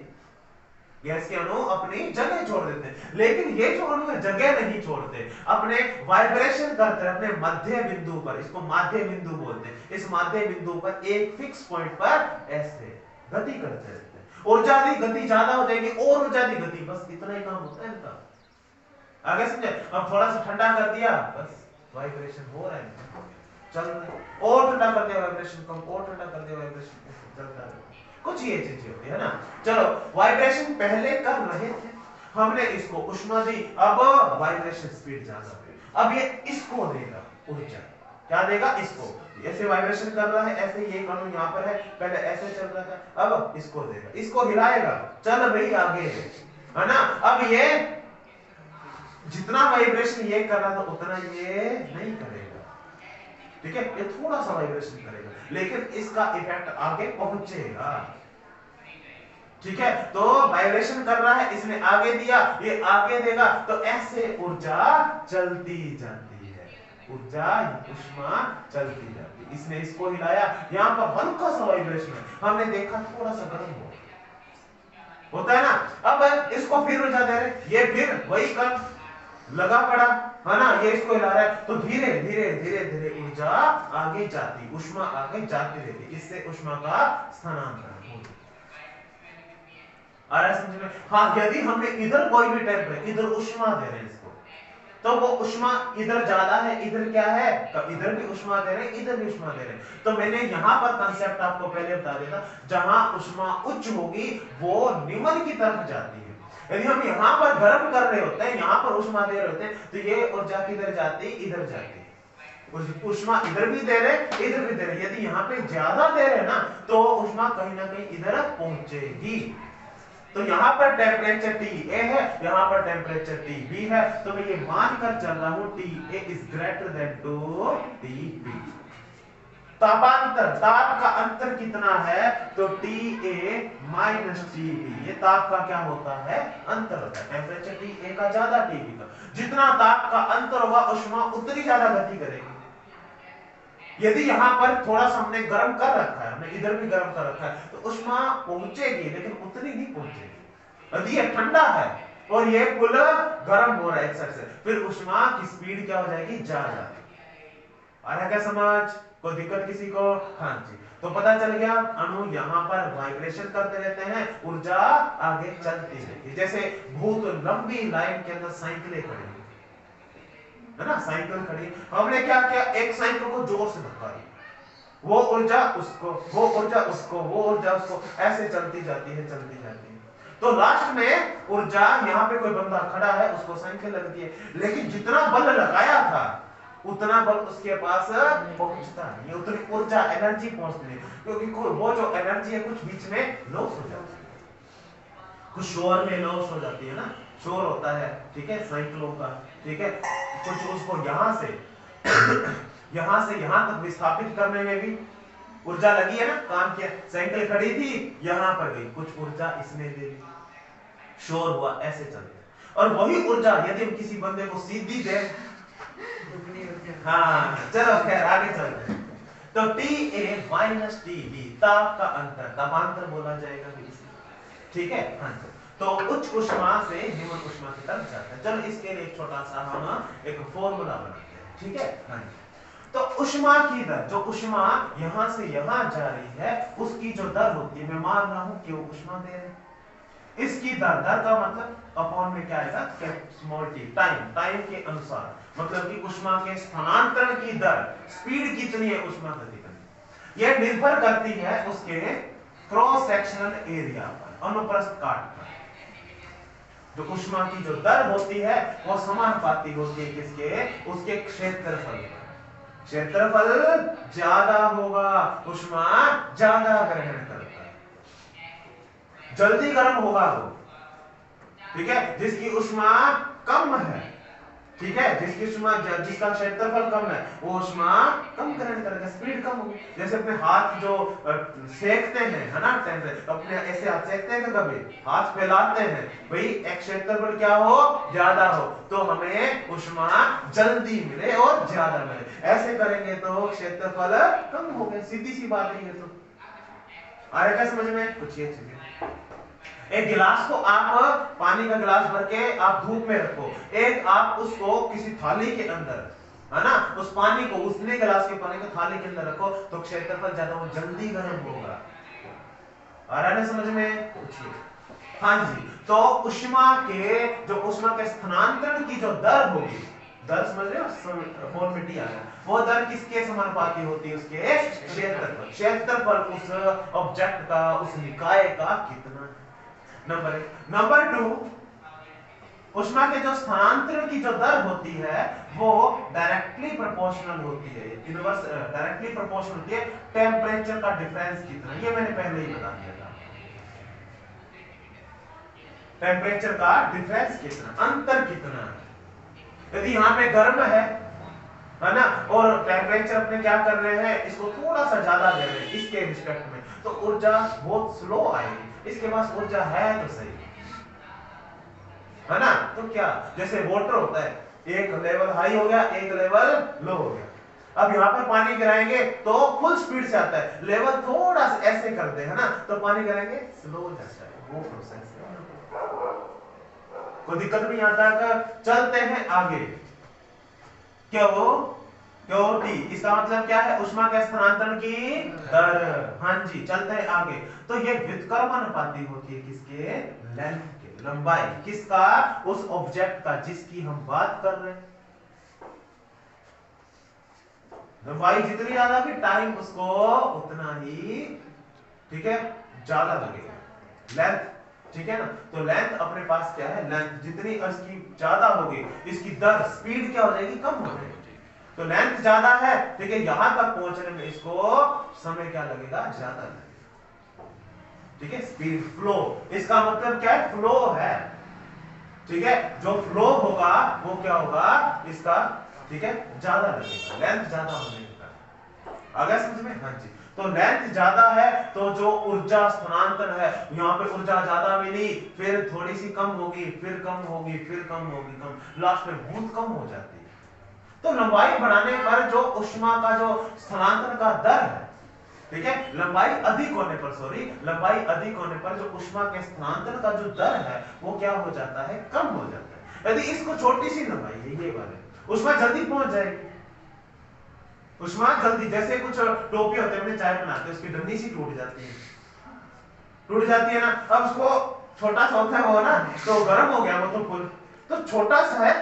गैस के अणु अपनी जगह छोड़ देते हैं, लेकिन ये जो अणु है जगह नहीं छोड़ते, अपने वाइब्रेशन करते हैं अपने मध्य बिंदु पर। इसको माध्य बिंदु बोलते हैं। इस माध्य बिंदु पर एक फिक्स पॉइंट पर ऐसे गति करते रहते हैं। ऊर्जा दी, गति ज्यादा हो जाएगी, और ऊर्जा दी, गति, बस इतना ही काम होता है इनका। आगे समझे? अब थोड़ा सा ठंडा कर दिया, बस वाइब्रेशन हो रहा है, चल रहा है, और ठंडा कर दिया वाइब्रेशन कम, और ठंडा कर दिया वाइब्रेशन चलता है। कुछ ये चीजें होती है ना। चलो, वाइब्रेशन पहले कर रहे थे, हमने इसको ऊष्मा दी, अब वाइब्रेशन स्पीड ज्यादा हुई। अब ये इसको देगा ऊर्जा। क्या देगा? इसको। ऐसे वाइब्रेशन कर रहा है, ऐसे ये अणु यहाँ पर है, पहले ऐसे चल रहा था, अब इसको देगा, इसको हिलाएगा, चल भाई आगे, है ना। अब ये जितना वाइब्रेशन ये कर रहा था उतना ये नहीं करेगा, ठीक है, ये थोड़ा सा वाइब्रेशन करेगा, लेकिन इसका इफेक्ट आगे पहुंचेगा, ठीक है। तो वाइब्रेशन कर रहा है, इसने आगे दिया, ये आगे देगा, तो ऐसे ऊर्जा चलती जाती है, ऊर्जा ऊष्मा चलती जाती है। इसने इसको हिलाया, यहाँ पर हल्का सा वाइब्रेशन है, हमने देखा थोड़ा सा गर्म होता है ना। अब इसको फिर ऊर्जा दे रहे, ये फिर वही कण लगा पड़ा, है ना, ये इसको हिला रहा है, तो धीरे धीरे धीरे धीरे ऊर्जा आगे जाती, ऊष्मा आगे जाती रहती, इससे ऊष्मा का स्थानांतरण होता। आ रहा है समझ में? हाँ, यदि हमने इधर कोई भी टेम्परेचर, इधर ऊष्मा दे रहे हैं इसको, तो वो ऊष्मा इधर ज्यादा है, इधर क्या है, तो इधर भी ऊष्मा दे रहे हैं, इधर भी ऊष्मा दे रहे हैं। तो मैंने यहाँ पर कंसेप्ट आपको पहले बता दिया था, जहां ऊष्मा उच्च होगी वो निम्न की तरफ जाती है। यदि हम यहाँ पर गर्म कर रहे होते हैं, यहाँ पर ऊष्मा दे रहे होते हैं, तो ये ऊर्जा किधर जाती? इधर जाती। ऊष्मा इधर भी दे रहे, इधर भी दे रहे। यदि यहाँ पे ज्यादा दे रहे ना, तो ऊष्मा कहीं ना कहीं इधर पहुंचेगी। तो यहाँ पर टेम्परेचर TA है, यहाँ पर टेम्परेचर TB है, तो मैं ये मानकर चल रहा हूँ TA is greater than to TB। तापांतर, ताप का अंतर कितना है? तो TA माइनस TB, ये ताप का क्या होता है? अंतर होता है। टेम्परेचर TA का ज्यादा, TB का। जितना ताप का अंतर होगा, ऊष्मा उतनी ज्यादा गति करेगी। यदि यहाँ पर थोड़ा सा हमने गर्म कर रखा है, हमने इधर भी गर्म कर रखा है, तो ऊष्मा पहुंचेगी, लेकिन उतनी नहीं पहुंचेगी। यदि ये ठंडा है और ये फुल गर्म हो रहा है एक साइड से, फिर ऊष्मा की स्पीड क्या हो जाएगी? ज्यादा। आ रहा क्या समझ? कोई दिक्कत किसी को? हाँ जी। तो पता चल गया, अणु यहाँ पर वाइब्रेशन करते रहते हैं, ऊर्जा आगे चलती रहती है। जैसे बहुत लंबी लाइन के अंदर साइकिलें खड़ी है ना, साइकिल खड़ी, हमने क्या किया? एक साइकिल को जोर से धक्का दिया, वो ऊर्जा उसको, वो ऊर्जा उसको, वो ऊर्जा उसको, ऐसे चलती जाती है, चलती जाती है। तो लास्ट में ऊर्जा, यहाँ पे कोई बंदा खड़ा है, उसको साइकिल लगती है, लेकिन जितना बल लगाया था उतना बल उसके पास पहुंचता नहीं है, उतनी ऊर्जा, एनर्जी पहुंचती नहीं, क्योंकि वो जो एनर्जी है कुछ बीच में लॉस हो जाती है, कुछ शोर में लॉस हो जाती है ना, शोर होता है, ठीक है, साइकिलों का, ठीक है, कुछ उसको यहाँ से यहाँ तक विस्थापित करने में भी ऊर्जा लगी है ना, काम किया। साइकिल खड़ी थी, यहाँ पर गई, कुछ ऊर्जा इसने दे दी, शोर हुआ, ऐसे चलते। और वही ऊर्जा यदि हम किसी बंदे को सीधी दे, हाँ चलो खैर आगे चलते हैं। तो TA माइनस TB, ताप का अंतर, तापांतर बोला जाएगा, ठीक है। हाँ, तो उच्च ऊष्मा से निम्न ऊष्मा की तरफ जाता है। चलो इसके लिए एक छोटा सा हम एक फॉर्मूला बनाते हैं, ठीक है। हाँ, तो ऊष्मा की दर, जो ऊष्मा यहां से यहां जा रही है, उसकी जो दर होती है, मैं मान रहा हूं कि वो ऊष्मा दे रहे हैं, इसकी दर, दर का मतलब अपॉन में क्या आएगा? स्मॉल t, टाइम के अनुसार, मतलब कि ऊष्मा के स्थानांतरण की दर, स्पीड कितनी है ऊष्मा गति करने, यह निर्भर करती है उसके क्रॉस सेक्शनल एरिया पर, अनुप्रस्थ काट पर। जो ऊष्मा की जो दर होती है वो समानुपाती होती है किसके, उसके क्षेत्रफल। क्षेत्रफल ज्यादा होगा, ऊष्मा ज्यादा ग्रहण करता है, जल्दी गर्म होगा वो, ठीक है। जिसकी ऊष्मा कम है, ठीक है, जिसकी ऊष्मा जिसका क्षेत्रफल कम है वो ऊष्मा कम ग्रहण करेगा, स्पीड कम होगी। जैसे अपने हाथ जो सेकते हैं, है ना, अपने ऐसे हाथ सेकते हैं, कभी हाथ फैलाते हैं, भाई एक क्षेत्रफल क्या हो, ज्यादा हो, तो हमें ऊष्मा जल्दी मिले और ज्यादा मिले। ऐसे करेंगे तो क्षेत्रफल कम हो गए, सीधी सी बात है ये तो। आया क्या समझ में? कुछ ये चीजें, एक गिलास को आप पानी का गिलास भर के आप धूप में रखो, एक आप उसको किसी थाली के अंदर, है ना, उस पानी को उतने गिलास के पानी को थाली के अंदर रखो तो क्षेत्रफल ज्यादा हो, जल्दी गर्म होगा। आ रहा है समझ में? हाँ जी। तो ऊष्मा के स्थानांतरण की जो दर होगी, दर समझ रहे हो, फॉर्मेटी आ गया, वो दर किसके समानुपाती होती है, उसके क्षेत्रफल। क्षेत्रफल उस ऑब्जेक्ट का, उस निकाय का कितना है, नंबर एक। नंबर टू, ऊष्मा के जो स्थानांतरण की जो दर होती है वो डायरेक्टली प्रोपोर्शनल होती है, इनवर्स डायरेक्टली प्रोपोर्शनल होती है टेम्परेचर का डिफरेंस कितना, ये मैंने पहले ही बता दिया था। टेम्परेचर का डिफरेंस कितना, अंतर कितना है। यदि यहाँ पे गर्म है ना, और टेम्परेचर अपने क्या कर रहे हैं, इसको थोड़ा सा ज्यादा दे रहे हैं इसके रिस्पेक्ट में, तो ऊर्जा बहुत स्लो आएगी। इसके पास ऊर्जा है तो सही, है ना। तो क्या, जैसे वाटर होता है, एक लेवल हाई हो गया, एक लेवल लो हो गया। अब यहाँ पर पानी गिराएंगे तो फुल स्पीड से आता है, लेवल थोड़ा सा ऐसे करते हैं ना तो पानी गिराएंगे स्लो जाता है, वो प्रोसेस है। कोई दिक्कत नहीं आता है, चलते हैं आगे। क्या वो टी, इसका मतलब क्या है, ऊष्मा के स्थानांतरण की दर। हाँ जी, चलते हैं आगे। तो ये व्युत्क्रमानुपाती होती है किसके, लेंथ के, लंबाई किसका, उस ऑब्जेक्ट का जिसकी हम बात कर रहे हैं। लंबाई जितनी ज्यादा होगी टाइम उसको उतना ही, ठीक है, ज्यादा लगेगा। लेंथ, ठीक है ना, तो लेंथ अपने पास क्या है, लेंथ जितनी इसकी ज्यादा होगी, इसकी दर स्पीड क्या हो जाएगी, कम हो जाएगी। तो लेंथ ज्यादा है, ठीक है, यहां तक पहुंचने में इसको समय क्या लगेगा, ज्यादा लगेगा, ठीक है। स्पीड, फ्लो, इसका मतलब क्या है, फ्लो है, ठीक है, जो फ्लो होगा वो क्या होगा इसका, ठीक है, ज्यादा लगेगा, लेंथ ज्यादा होने का। अगर समझ में? हाँ जी। तो लेंथ ज्यादा है तो जो ऊर्जा स्थानांतरण है, यहाँ पे ऊर्जा ज्यादा मिली, फिर थोड़ी सी कम होगी, फिर कम होगी, फिर कम होगी, कम, लास्ट में बहुत कम हो जाती है। तो लंबाई बढ़ाने पर जो ऊष्मा का जो स्थानांतरण का दर है, ठीक है, लंबाई अधिक होने पर, लंबाई अधिक होने पर जो ऊष्मा के स्थानांतरण का जो दर है वो क्या हो जाता है, कम हो जाता है। यदि इसको छोटी सी लंबाई है ये वाले, ऊष्मा जल्दी पहुंच जाएगी, ऊष्मा जल्दी, जैसे कुछ टोपी होते हैं, चाय बनाते हैं, उसकी डंडी सी टूट जाती है ना, अब उसको छोटा सा होता है वो ना, तो गर्म हो गया वो तो फुल, तो छोटा सा है,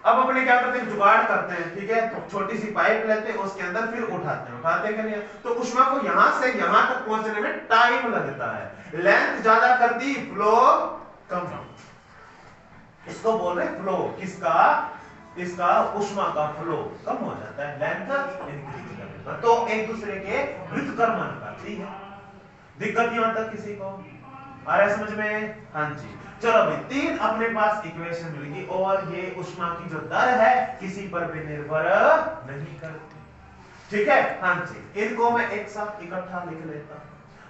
अब अपने क्या करते हैं, जुगाड़ करते हैं, ठीक है, तो छोटी सी पाइप लेते हैं, उसके अंदर फिर उठाते हैं नहीं, तो ऊष्मा को यहां से यहां तक पहुंचने में टाइम लगता है। लेंथ ज्यादा कर दी, फ्लो कम, इसको बोल रहे फ्लो किसका, इसका ऊष्मा का फ्लो कम हो जाता है लेंथ इंक्रीज करने पर, तो एक दूसरे के व्युत्क्रमानुपाती है। दिक्कत यहां तक किसी को आ रहा है समझ में? हाँ जी। चलो भाई, तीन अपने पास इक्वेशन मिलेगी और ये ऊष्मा की जो दर है किसी पर भी निर्भर नहीं करती, ठीक है। हाँ जी, इनको मैं एक साथ इकट्ठा लिख लेता हूं,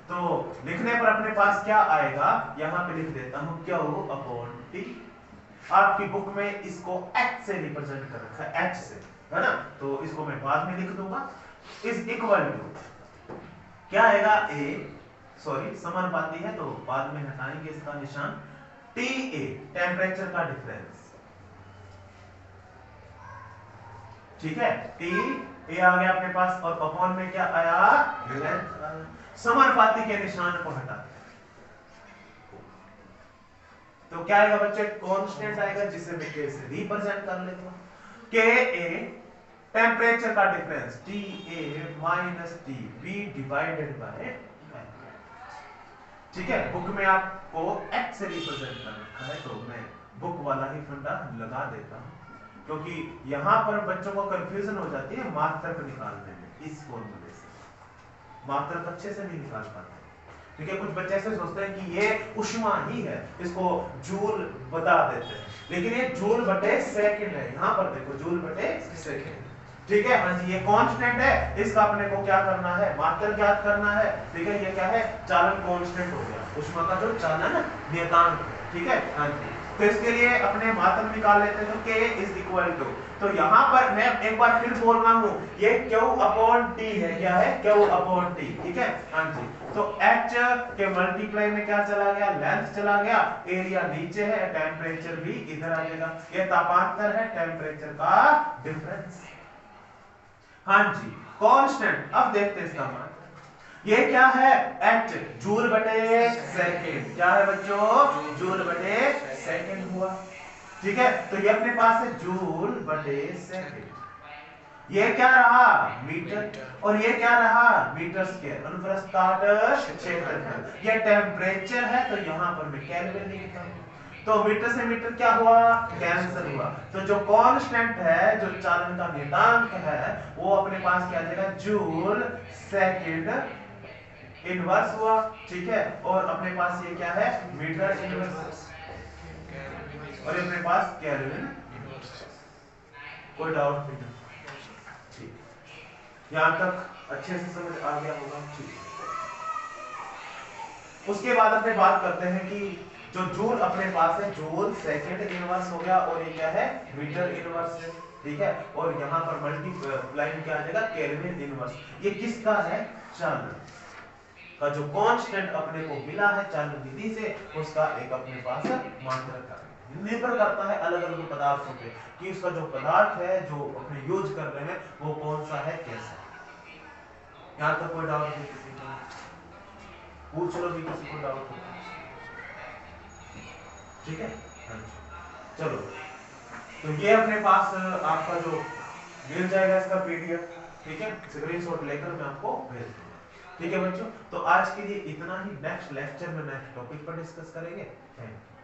तो लिखने पर अपने पास क्या आएगा, यहां पे लिख देता हूं, क्या हो, अपॉन टी। आपकी बुक में इसको एच से रिप्रेजेंट कर रखा है, एच से, है ना, तो इसको मैं बाद में लिख दूंगा। इज इक्वल टू क्या आएगा, ए, सॉरी समानुपाती है तो बाद में हटाएंगे इसका निशान, टी ए टेम्परेचर का डिफरेंस, ठीक है, टी ए आ गया अपने पास, और अपॉन में क्या आया, लेंथ आया। समानुपाती के निशान को हटा, तो क्या आएगा बच्चे, कांस्टेंट आएगा जिसे मैं के से रिप्रेजेंट कर लेता हूं, के ए टेम्परेचर का difference, T A minus T B divided by, ठीक है, बुक में आपको एक्ट से रिप्रेजेंट कर रखा है, तो मैं बुक वाला ही फंडा लगा देता हूँ, क्योंकि यहाँ पर बच्चों को कंफ्यूजन हो जाती है मात्रक निकालने में। इस फॉर्मूले से मात्रक अच्छे से नहीं निकाल पाते। ठीक है, कुछ बच्चे ऐसे सोचते हैं कि ये ऊष्मा ही है, इसको जूल बता देते हैं, लेकिन ये जूल बटे सेकंड है। यहाँ पर देखो जूल बटे सेकंड। ठीक है, हाँ जी, ये कांस्टेंट है, इसका अपने को क्या करना है, मात्रक ज्ञात करना है। ठीक है, ये क्या है, चालन कांस्टेंट हो गया, ऊष्मा का जो चालन नियतांक है। ठीक है, हाँ जी, तो इसके लिए अपने मात्रक निकाल लेते हैं, तो K इज इक्वल टू, तो यहाँ पर मैं एक बार फिर बोल रहा हूँ, ये Q अपॉन T है। क्या है, Q अपॉन T। ठीक है, हाँ जी, तो H के मल्टीप्लाई में क्या चला गया, लेंथ चला गया, एरिया नीचे है, टेम्परेचर भी इधर आ जाएगा, ये तापांतर है, टेम्परेचर का डिफरेंस। हाँ जी, कांस्टेंट। अब देखते हैं इसका मान, ये क्या है, H जूल बटे सेकंड। क्या है बच्चों, जूल बटे सेकंड हुआ। ठीक है, तो ये अपने पास है जूल बटे सेकंड। ये क्या रहा, मीटर, और ये क्या रहा, मीटर स्क्वायर, अनुप्रस्थ काट क्षेत्रफल। ये टेम्परेचर है, तो यहाँ पर मैं केल्विन लिखता हूँ, तो मीटर से मीटर क्या हुआ, कैंसिल हुआ। तो जो कांस्टेंट है, जो चालन का नियतांक है, वो अपने पास क्या आ जाएगा, जूल सेकंड इनवर्स हुआ। ठीक है, और अपने पास ये क्या है, मीटर इनवर्स, और ये अपने पास केल्विन। कोई डाउट नहीं? ठीक, यहां तक अच्छे से समझ आ गया होगा। ठीक, उसके बाद अपने बात करते हैं कि जो जूल अपने पास है, जूल सेकंड इनवर्स हो गया, और ये क्या है, मीटर इनवर्स है। ठीक है, और यहाँ पर मल्टीप्लाई क्या आ जाएगा, केल्विन इनवर्स। ये किसका है, चालन का जो कांस्टेंट अपने को मिला है चालन विधि से, उसका एक अपने पास मात्रक का निर्भर करता है अलग अलग पदार्थों पे, कि उसका जो पदार्थ है जो अपने यूज कर रहे हैं वो कौन सा है, कैसा। यहाँ तक कोई डाउट नहीं, किसी को पूछ लो भी, किसी को डाउट हो। ठीक है, चलो, तो ये अपने पास आपका जो मिल जाएगा इसका पीडीएफ। ठीक है, स्क्रीनशॉट लेकर मैं आपको भेज दूंगा। ठीक है बच्चों, तो आज के लिए इतना ही। नेक्स्ट लेक्चर में नेक्स्ट टॉपिक पर डिस्कस करेंगे। Thank you.